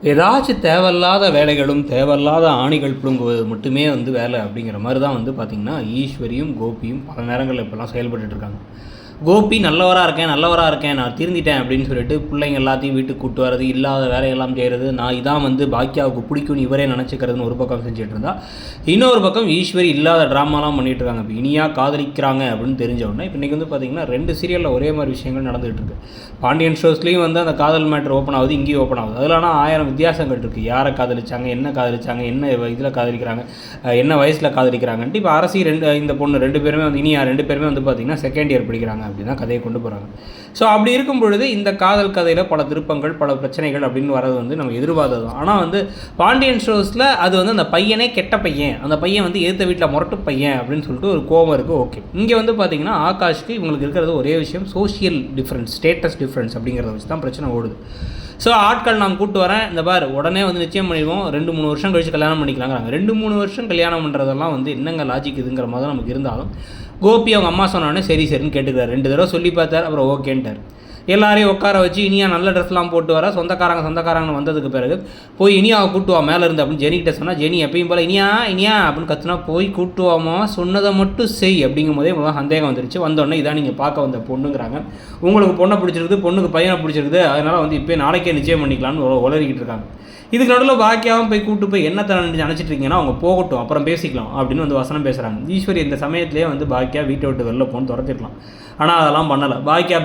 ஏதாச்சும் தேவையில்லாத வேலைகளும் தேவையில்லாத ஆணிகள் பிடுங்குவது மட்டுமே வந்து வேலை அப்படிங்கிற மாதிரி தான் வந்து பார்த்திங்கன்னா ஈஸ்வரியும் கோபியும் பல நேரங்களில் இப்போல்லாம் செயல்பட்டுருக்காங்க. கோபி நல்லவராக இருக்கேன் நான் திருந்திட்டேன் அப்படின்னு சொல்லிட்டு பிள்ளைங்க எல்லாத்தையும் வீட்டுக்கு கூட்டு வரது, இல்லாத வேலையெல்லாம் செய்கிறது, நான் இதான் வந்து பாக்கியாவுக்கு பிடிக்கும்னு இவரே நினச்சிக்கிறதுன்னு ஒரு பக்கம் செஞ்சுட்டு இருந்தா, இன்னொரு பக்கம் ஈஸ்வரி இல்லாத ட்ராமாலாம் பண்ணிகிட்டு இருக்காங்க. இப்போ இனியா காதலிக்கிறாங்க அப்படின்னு தெரிஞ்ச உடனே இப்போ இன்றைக்கி வந்து பார்த்திங்கன்னா 2 சீரியலில் ஒரே மாதிரி விஷயங்கள் நடந்துகிட்டு இருக்குது. பாண்டியன் ஷோஸ்லேயும் வந்து அந்த காதல் மேட்ரு ஓப்பன் ஆகுது, இங்கேயும் ஓப்பன் ஆகுது. அதில் ஆனால் 1000 வித்தியாசங்கள் இருக்குது. யாரை காதலிச்சாங்க, என்ன இதில் காதலிக்கிறாங்க, என்ன வயசில் காதலிக்கிறாங்கன்ட்டு. இப்போ அரசி இந்த பொண்ணு 2 பேருமே வந்து இனியா 2 பேருமே வந்து பார்த்திங்கன்னா செகண்ட் இயர் படிக்கிறாங்க அப்படி தான் கதையை கொண்டு போகிறாங்க. ஸோ அப்படி இருக்கும் பொழுது இந்த காதல் கதையில் பல திருப்பங்கள் பல பிரச்சனைகள் அப்படின்னு வரது வந்து நம்ம எதிர்பார்த்தது. ஆனால் வந்து பாண்டியன் ஷோஸில் அது வந்து அந்த பையனே கெட்ட பையன், அந்த பையன் வந்து எதிர்த்த வீட்டில் முரட்டு பையன் அப்படின்னு சொல்லிட்டு ஒரு கோபம் இருக்குது. ஓகே, இங்கே வந்து பார்த்திங்கன்னா ஆகாஷ்க்கு இவங்களுக்கு இருக்கிறது ஒரே விஷயம், சோஷியல் டிஃப்ரென்ஸ், ஸ்டேட்டஸ் டிஃப்ரென்ஸ் அப்படிங்கிறத வச்சு தான் பிரச்சனை ஓடுது. ஸோ ஆட்கள் நான் கூப்பிட்டு வரேன், இந்த பார் உடனே வந்து நிச்சயம் பண்ணிடுவோம், 2-3 வருஷம் கழிச்சு கல்யாணம் பண்ணிக்கலாங்கிறாங்க. 2-3 வருஷம் கல்யாணம் பண்ணுறதெல்லாம் வந்து என்னங்க லாஜிக் இதுங்கிற மாதிரி தான் நமக்கு இருந்தாலும், கோபி அவங்க அம்மா சொன்னோடனே சரின்னு கேட்டுக்கிறார். 2 தடவை சொல்லி பார்த்தார், அப்புறம் ஓகேன்ட்டார். எல்லாரையும் உட்கார வச்சு இனியா நல்ல ட்ரெஸ்லாம் போட்டு வர, சொந்தக்காரங்கன்னு வந்ததுக்கு பிறகு போய் இனியாவை கூட்டுவா மேலே இருந்து அப்படின்னு ஜெனிக்கிட்ட சொன்னால், ஜெனி எப்பயும் போல் இனியா அப்படின்னு கற்றுனா, போய் கூட்டுவாமா சொன்னதை மட்டும் செய் அப்படிங்கும் போதே உங்களுக்கு சந்தேகம் வந்துருச்சு. வந்தோடனே இதான் நீங்கள் பார்க்க வந்த பொண்ணுங்கிறாங்க, உங்களுக்கு பொண்ணை பிடிச்சிருக்குது, பொண்ணுக்கு பையனை பிடிச்சிருக்குது, அதனால் வந்து இப்போ நாளைக்கே நிச்சயம் பண்ணிக்கலான்னு உளறிக்கிட்டு இருக்காங்க. இதுக்கு நடுவில் பாக்கியாவும் போய் கூட்டு போய் என்ன நினச்சிட்டு இருக்கீங்கன்னா அவங்க போகட்டும் அப்புறம் பேசிக்கலாம் அப்படின்னு வந்து வசனம் பேசுகிறாங்க. ஈஸ்வரி இந்த சமயத்திலே வந்து பாக்கியா வீட்டை விட்டு வெளில போன்னு துரத்திடலாம். ஆனால் அதெல்லாம் பண்ணலை. பாக்கியா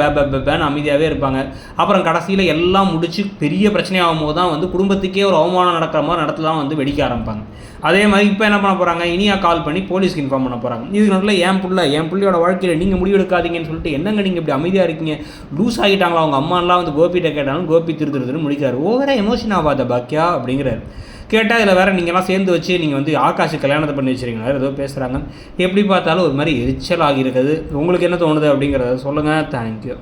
பேன்னு அமைதியாகவே இருப்பாங்க. அப்புறம் கடைசியில் எல்லாம் முடிச்சு பெரிய பிரச்சனையாகும் போது தான் வந்து குடும்பத்துக்கே ஒரு அவமானம் நடக்கிற மாதிரி நடத்தலாம் வந்து வெடிக்க ஆரம்பிப்பாங்க. அதே மாதிரி இப்போ என்ன பண்ண போகிறாங்க, இனியா கால் பண்ணி போலீஸ்க்கு இன்ஃபார்ம் பண்ண போகிறாங்க. இதுக்கு நடுவில் என் பிள்ளையோட வாழ்க்கையில் நீங்கள் முடிவெடுக்காதீங்கன்னு சொல்லிட்டு, என்னங்க நீங்கள் இப்படி அமைதியாக இருக்கீங்க, லூஸ் ஆகிட்டாங்களா அவங்க அம்மாலாம் வந்து கோபிகிட்ட கேட்டாலும் கோபி திருதுன்னு முடிக்கிறார். ஓவரா எமோஷன் ஆகாத பாக்கியா அப்படிங்கிறாரு. கேட்டால் இதில் வேறு நீங்கள்லாம் சேர்ந்து வச்சு நீங்கள் வந்து ஆகாஷ் கல்யாணத்தை பண்ணி வச்சுருக்கீங்க ஏதோ பேசுகிறாங்க. எப்படி பார்த்தாலும் ஒரு மாதிரி எரிச்சல் ஆகியிருக்குது. உங்களுக்கு என்ன தோணுது அப்படிங்கிறத சொல்லுங்கள். தேங்க்யூ.